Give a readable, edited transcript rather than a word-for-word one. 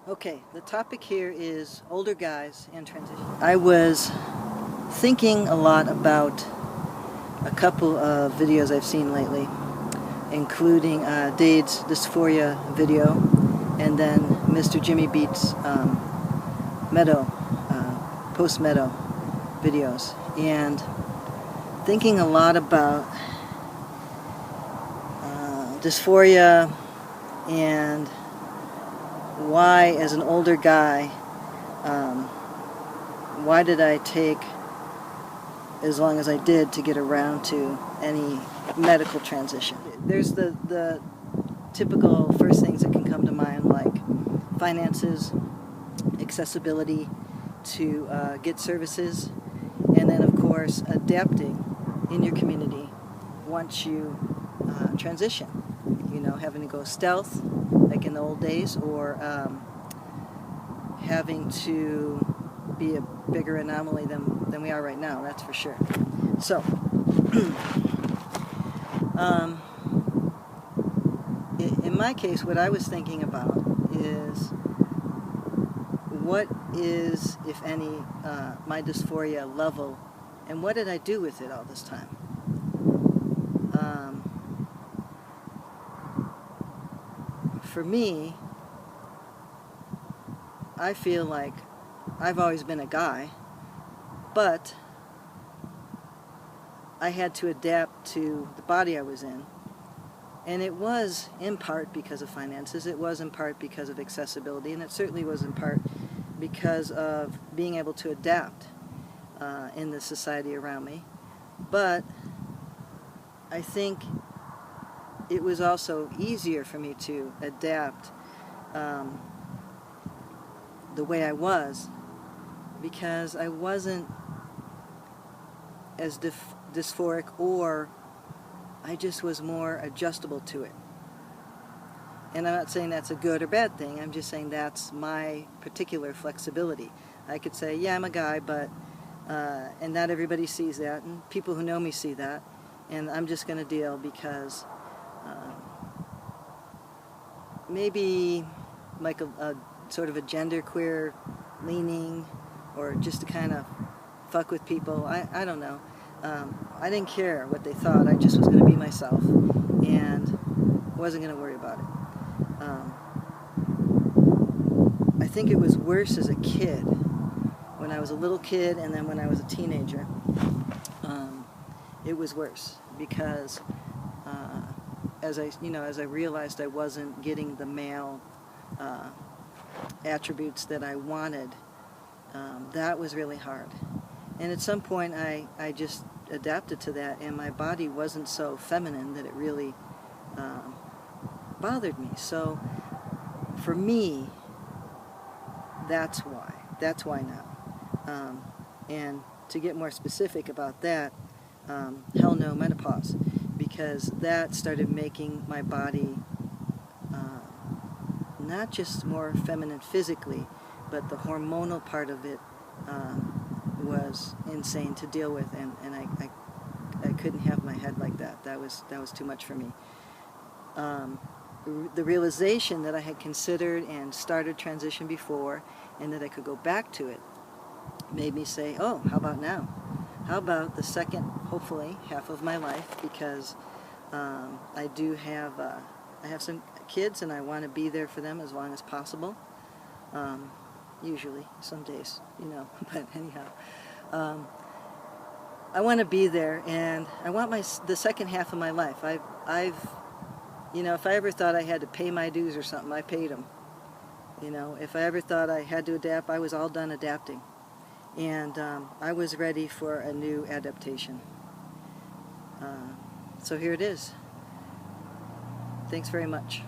Okay, the topic here is older guys and transition. I was thinking a lot about a couple of videos I've seen lately, including Dade's dysphoria video and then Mr. Jimmy Beat's post-meadow videos, and thinking a lot about dysphoria and why, as an older guy, why did I take as long as I did to get around to any medical transition? There's the typical first things that can come to mind, like finances, accessibility to get services, and then of course adapting in your community once you transition. You know, having to go stealth like in the old days, or having to be a bigger anomaly than we are right now, that's for sure. So, in my case, what I was thinking about is what is, if any, my dysphoria level, and what did I do with it all this time? For me, I feel like I've always been a guy, but I had to adapt to the body I was in. And it was in part because of finances, it was in part because of accessibility, and it certainly was in part because of being able to adapt in the society around me. But I think it was also easier for me to adapt the way I was, because I wasn't as dysphoric, or I just was more adjustable to it. And I'm not saying that's a good or bad thing, I'm just saying that's my particular flexibility. I could say, yeah, I'm a guy, but and not everybody sees that, and people who know me see that, and I'm just going to deal because maybe like a sort of a genderqueer leaning, or just to kind of fuck with people. I don't know. I didn't care what they thought. I just was going to be myself and wasn't going to worry about it. I think it was worse as a kid, when I was a little kid, and then when I was a teenager. It was worse because as I realized I wasn't getting the male attributes that I wanted, that was really hard. And at some point I just adapted to that, and my body wasn't so feminine that it really bothered me. So for me, that's why now. And to get more specific about that, hell no, menopause, because that started making my body not just more feminine physically, but the hormonal part of it was insane to deal with, and I couldn't have my head like that. That was too much for me. The realization that I had considered and started transition before, and that I could go back to it, made me say, oh, how about now? How about the second, hopefully, half of my life? Because I have some kids, and I want to be there for them as long as possible. Usually, some days, but anyhow. I want to be there, and I want the second half of my life. If I ever thought I had to pay my dues or something, I paid them. If I ever thought I had to adapt, I was all done adapting. And I was ready for a new adaptation. So here it is. Thanks very much.